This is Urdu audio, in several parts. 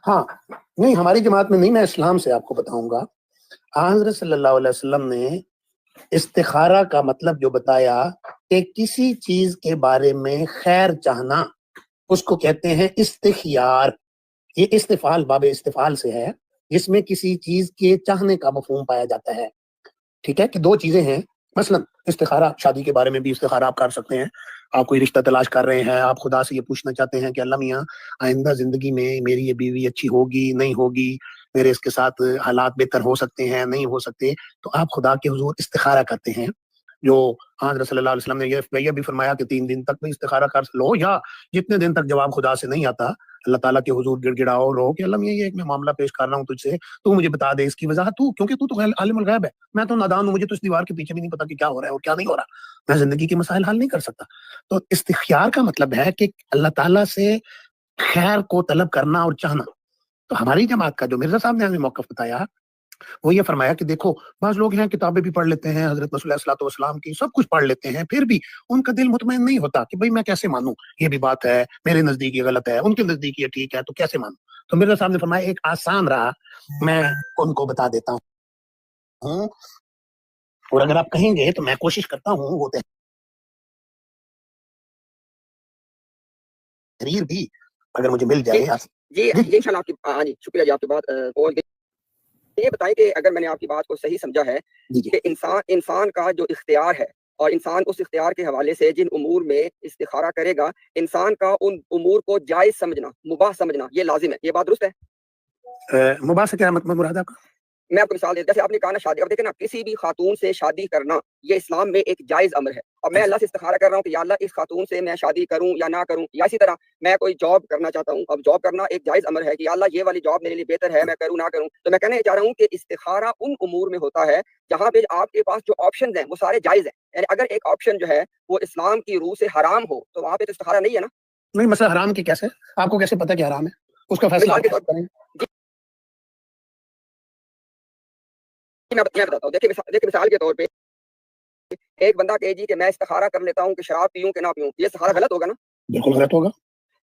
ہاں نہیں، ہماری جماعت میں نہیں، میں اسلام سے آپ کو بتاؤں گا. حضرت صلی اللہ علیہ وسلم نے استخارہ کا مطلب جو بتایا کہ کسی چیز کے بارے میں خیر چاہنا، اس کو کہتے ہیں استخیار. یہ استفعال باب استفعال سے ہے، جس میں کسی چیز کے چاہنے کا مفہوم پایا جاتا ہے. ٹھیک ہے کہ دو چیزیں ہیں. مثلا استخارہ، شادی کے بارے میں بھی استخارہ آپ کر سکتے ہیں. آپ کوئی رشتہ تلاش کر رہے ہیں، آپ خدا سے یہ پوچھنا چاہتے ہیں کہ اللہ میاں آئندہ زندگی میں میری یہ بیوی اچھی ہوگی نہیں ہوگی، میرے اس کے ساتھ حالات بہتر ہو سکتے ہیں نہیں ہو سکتے، تو آپ خدا کے حضور استخارہ کرتے ہیں. جو حضرت صلی اللہ علیہ وسلم نے یہ بھی فرمایا کہ 3 دن تک بھی استخارہ کر لو، یا جتنے دن تک جواب خدا سے نہیں آتا اللہ تعالیٰ کے حضور گڑ گڑاؤ رہو کہ اللہ میاں یہ ایک میں معاملہ پیش کر رہا ہوں تجھ سے، تو مجھے بتا دے اس کی وضاحت، تو کیونکہ تو عالم الغیب ہے، میں تو نادان ہوں، مجھے تو اس دیوار کے پیچھے بھی نہیں پتا کہ کیا ہو رہا ہے اور کیا نہیں ہو رہا، میں زندگی کے مسائل حل نہیں کر سکتا. تو استخیار کا مطلب ہے کہ اللہ تعالیٰ سے خیر کو طلب کرنا اور چاہنا. تو ہماری جماعت کا جو مرزا صاحب نے ہمیں موقف بتایا، وہ یہ فرمایا کہ دیکھو بعض لوگ ہیں کتابیں بھی پڑھ لیتے ہیں، حضرت رسول اللہ صلی اللہ علیہ وسلم کی سب کچھ پڑھ لیتے ہیں، پھر بھی ان کا دل مطمئن نہیں ہوتا کہ بھئی میں کیسے مانوں، یہ بھی بات ہے میرے نزدیک یہ غلط ہے، ان کے نزدیک یہ ٹھیک ہے، تو کیسے مانوں. تو مرزا صاحب نے فرمایا ایک آسان راہ میں ان کو بتا دیتا ہوں، اور اگر آپ کہیں گے تو میں کوشش کرتا ہوں وہ تحریر بھی اگر مجھے مل جائے. جی انشاءاللہ آپ کی جی شکریہ جی، آپ کی بات یہ بتائیں کہ اگر میں نے آپ کی بات کو صحیح سمجھا ہے کہ انسان کا جو اختیار ہے، اور انسان اس اختیار کے حوالے سے جن امور میں استخارہ کرے گا، انسان کا ان امور کو جائز سمجھنا، مباح سمجھنا یہ لازم ہے. یہ بات درست ہے؟ مباح سے کیا مطلب مراد آپ کا؟ میں آپ کو مثال دیتا، جیسے آپ نے کہا نا شادی، اب دیکھیں نا کسی بھی خاتون سے شادی کرنا یہ اسلام میں ایک جائز امر ہے. اب میں اللہ سے استخارہ کر رہا ہوں کہ یا اللہ اس خاتون سے میں شادی کروں یا نہ کروں، یا اسی طرح میں کوئی جاب کرنا چاہتا ہوں، اب جاب کرنا ایک جائز امر ہے کہ یا اللہ یہ والی جاب میرے لیے بہتر ہے، میں کروں نہ کروں. تو میں کہنا چاہ رہا ہوں کہ استخارہ ان امور میں ہوتا ہے جہاں پہ آپ کے پاس جو آپشنز ہیں وہ سارے جائز ہیں. یعنی اگر ایک آپشن جو ہے وہ اسلام کی روح سے حرام ہو تو وہاں پہ تو استخارہ نہیں ہے نا. نہیں مسئلہ حرام کی کیسے، آپ کو کیسے پتا کہ حرام ہے، اس کا فیصلہ آپ کیسے کریں؟ میں بتاتا ہوں. دیکھیں مثال کے طور پہ ایک بندہ کہے جی کہ میں استخارہ کر لیتا ہوں کہ شراب پیوں کہ نہ پیوں، یہ استخارہ غلط ہوگا نا؟ بالکل غلط ہوگا.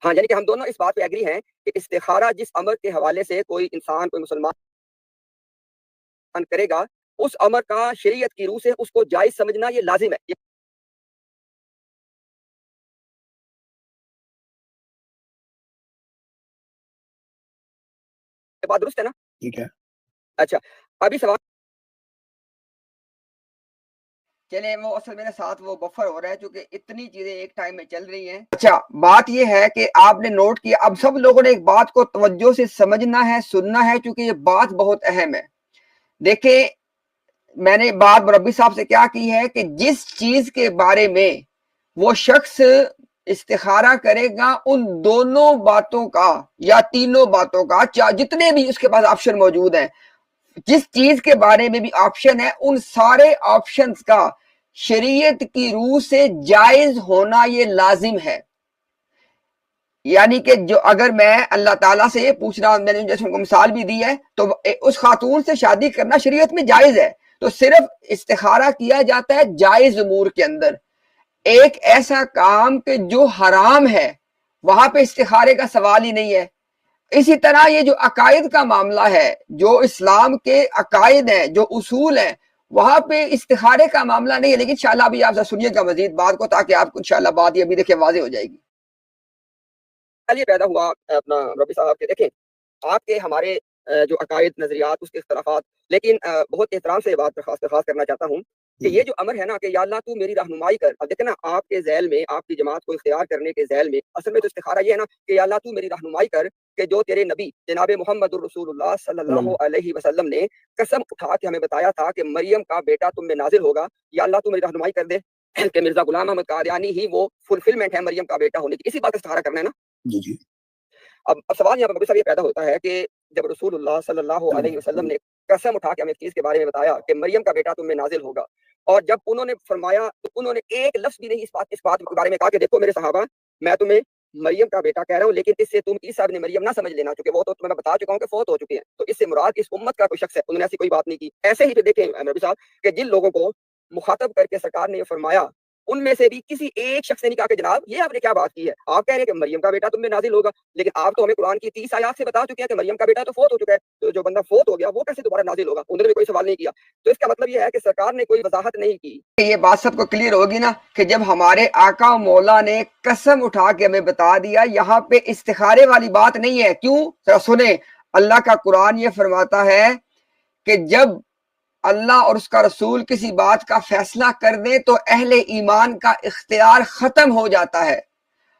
ہاں، یعنی کہ ہم دونوں اس بات پہ ایگری ہیں کہ استخارہ جس امر کے حوالے سے کوئی انسان، کوئی مسلمان کرے گا، اس امر کا شریعت کی روح سے اس کو جائز سمجھنا یہ لازم ہے. یہ بات درست ہے نا؟ ٹھیک ہے. اچھا ابھی سوال چلے، وہ اصل میرے ساتھ وہ بفر ہو رہا ہے چونکہ اتنی چیزیں ایک ٹائم میں چل رہی ہیں. اچھا بات یہ ہے کہ آپ نے نوٹ کیا، اب سب لوگوں نے ایک بات کو توجہ سے سمجھنا ہے، سننا ہے، چونکہ یہ بات بہت اہم ہے. دیکھیں میں نے بات مربی صاحب سے کیا کی ہے کہ جس چیز کے بارے میں وہ شخص استخارہ کرے گا ان دونوں باتوں کا یا تینوں باتوں کا، جتنے بھی اس کے پاس آپشن موجود ہیں، جس چیز کے بارے میں بھی آپشن ہے، ان سارے آپشنز کا شریعت کی روح سے جائز ہونا یہ لازم ہے. یعنی کہ جو اگر میں اللہ تعالیٰ سے یہ پوچھ رہا ہوں، میں نے جیسے ان کو مثال بھی دی ہے، تو اس خاتون سے شادی کرنا شریعت میں جائز ہے، تو صرف استخارہ کیا جاتا ہے جائز امور کے اندر. ایک ایسا کام کہ جو حرام ہے وہاں پہ استخارے کا سوال ہی نہیں ہے. اسی طرح یہ جو عقائد کا معاملہ ہے، جو اسلام کے عقائد ہیں، جو اصول ہیں، وہاں پہ استخارے کا معاملہ نہیں ہے. لیکن انشاءاللہ ابھی آپ سنیے گا مزید بات کو، تاکہ آپ کو انشاءاللہ بات یہ ابھی دیکھیں واضح ہو جائے گی. یہ پیدا ہوا اپنا ربی صاحب کے، دیکھیں آپ کے ہمارے جو عقائد، نظریات، اس کے اختلافات، لیکن بہت احترام سے یہ بات درخواست کرنا چاہتا ہوں کہ یہ جو امر ہے نا کہ یا اللہ تو میری رہنمائی کر. اب دیکھیں نا آپ کے ذیل میں، آپ کی جماعت کو اختیار کرنے کے ذیل میں اصل میں تو استخارہ یہ ہے نا کہ یا اللہ تو میری رہنمائی کر کہ جو تیرے نبی جناب محمد الرسول اللہ صلی اللہ علیہ وسلم نے قسم اٹھا کے ہمیں بتایا تھا کہ مریم کا بیٹا تم میں نازل ہوگا، یا اللہ تو میری رہنمائی کر دے کہ مرزا غلام احمد قادیانی ہی وہ فلفلمنٹ ہے مریم کا بیٹا ہونے کی. اسی بات کا استخارہ کرنا ہے نا. جی جی. اب سوال یہاں پر یہ پیدا ہوتا ہے کہ جب رسول اللہ صلی اللہ علیہ وسلم نے قسم اٹھا کے ہمیں ایک چیز کے بارے میں بتایا کہ مریم کا بیٹا تم میں نازل ہوگا، اور جب انہوں نے فرمایا تو انہوں نے ایک لفظ بھی نہیں اس بات کے بارے میں کہا کہ دیکھو میرے صحابہ، میں تمہیں مریم کا بیٹا کہہ رہا ہوں، لیکن اس سے تم عیسیٰ ابن مریم نہ سمجھ لینا، چونکہ وہ تو تمہیں بتا چکا ہوں کہ فوت ہو چکے ہیں، تو اس سے مراد اس امت کا کوئی شخص ہے. انہوں نے ایسی کوئی بات نہیں کی. ایسے ہی پھر دیکھیں نبی صاحب کہ جن لوگوں کو مخاطب کر کے سرکار نے یہ فرمایا ان میں سے بھی کسی ایک شخص نے کہا کہ جناب یہ آپ نے کیا بات کی ہے، آپ کہہ رہے ہیں کہ مریم کا بیٹا تم میں نازل ہوگا، لیکن آپ تو ہمیں قرآن کی 30 آیات سے بتا چکے ہیں کہ مریم کا بیٹا تو فوت ہو چکا ہے، تو جو بندہ فوت ہو گیا وہ کیسے دوبارہ نازل ہوگا؟ انہوں نے کوئی سوال نہیں کیا. تو اس کا مطلب یہ ہے کہ سرکار نے کوئی وضاحت نہیں کی. یہ بات سب کو کلیئر ہوگی نا کہ جب ہمارے آقا مولا نے قسم اٹھا کے ہمیں بتا دیا، یہاں پہ استخارے والی بات نہیں ہے. کیوں؟ ذرا سنیں، اللہ کا قرآن یہ فرماتا ہے کہ جب اللہ اور اس کا رسول کسی بات کا فیصلہ کر دیں تو اہل ایمان کا اختیار ختم ہو جاتا ہے.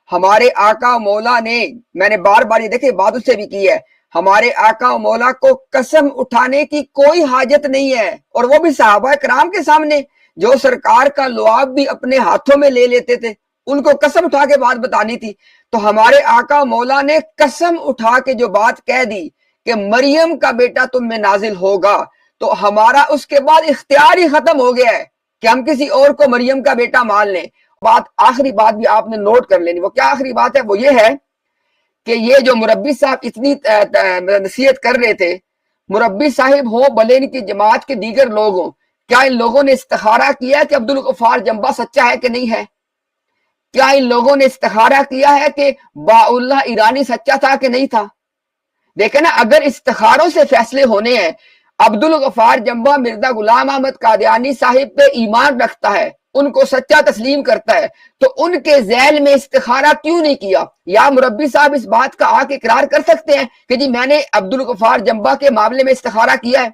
ہمارے آقا مولا نے، میں نے بار بار یہ دیکھے بات اس سے بھی کی ہے، ہمارے آقا مولا کو قسم اٹھانے کی کوئی حاجت نہیں ہے، اور وہ بھی صحابہ کرام کے سامنے جو سرکار کا لعاب بھی اپنے ہاتھوں میں لے لیتے تھے، ان کو قسم اٹھا کے بات بتانی تھی. تو ہمارے آقا مولا نے قسم اٹھا کے جو بات کہہ دی کہ مریم کا بیٹا تم میں نازل ہوگا، تو ہمارا اس کے بعد اختیار ہی ختم ہو گیا ہے کہ ہم کسی اور کو مریم کا بیٹا مان لیں. آخری بات بھی آپ نے نوٹ کر لینی. وہ کیا آخری بات ہے؟ وہ یہ ہے کہ یہ جو مربی صاحب اتنی نصیحت کر رہے تھے، مربی صاحب ہوں بھلے ان کی جماعت کے دیگر لوگ ہوں، کیا ان لوگوں نے استخارہ کیا کہ عبدالغفار جنبہ سچا ہے کہ نہیں ہے؟ کیا ان لوگوں نے استخارہ کیا ہے کہ با اللہ ایرانی سچا تھا کہ نہیں تھا؟ دیکھیں نا، اگر استخاروں سے فیصلے ہونے ہیں، عبدالغفار جنبہ مرزا غلام احمد قادیانی صاحب پہ ایمان رکھتا ہے، ان کو سچا تسلیم کرتا ہے، تو ان کے ذیل میں استخارہ کیوں نہیں کیا؟ یا مربی صاحب اس بات کا آ کے اقرار کر سکتے ہیں کہ جی میں نے عبدالغفار جنبہ کے معاملے میں استخارہ کیا ہے؟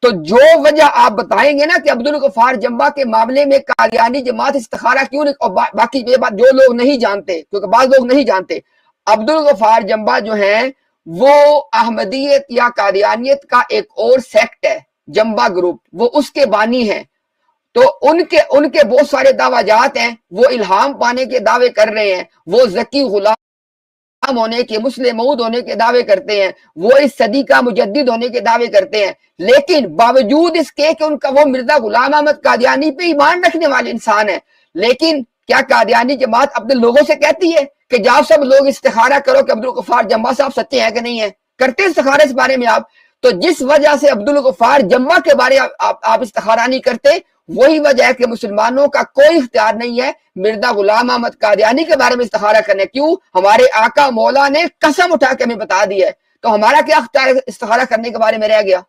تو جو وجہ آپ بتائیں گے نا کہ عبدالغفار جنبہ کے معاملے میں قادیانی جماعت استخارہ کیوں نہیں، اور باقی یہ بات جو لوگ نہیں جانتے، کیونکہ بعض لوگ نہیں جانتے، عبدالغفار جنبہ جو ہیں وہ احمدیت یا قادیانیت کا ایک اور سیکٹ ہے، جنبہ گروپ، وہ اس کے بانی ہیں. تو ان کے بہت سارے دعویٰ جات ہیں، وہ الہام پانے کے دعوے کر رہے ہیں، وہ ذکی غلام ہونے کے، مسلم موعود ہونے کے دعوے کرتے ہیں، وہ اس صدی کا مجدد ہونے کے دعوے کرتے ہیں، لیکن باوجود اس کے کہ ان کا وہ مرزا غلام احمد قادیانی پہ ایمان رکھنے والے انسان ہیں، لیکن کیا قادیانی جماعت اپنے لوگوں سے کہتی ہے کہ جاؤ سب لوگ استخارہ کرو کہ عبدالغفار جنبہ صاحب سچے ہیں کہ نہیں ہیں؟ کرتے استخارہ اس بارے میں آپ؟ تو جس وجہ سے عبدالغفار جنبہ کے بارے آپ استخارہ نہیں کرتے، وہی وجہ ہے کہ مسلمانوں کا کوئی اختیار نہیں ہے مرزا غلام احمد قادیانی کے بارے میں استخارہ کرنے. کیوں؟ ہمارے آقا مولا نے قسم اٹھا کے ہمیں بتا دی ہے، تو ہمارا کیا اختیار استخارہ کرنے کے بارے میں رہ گیا؟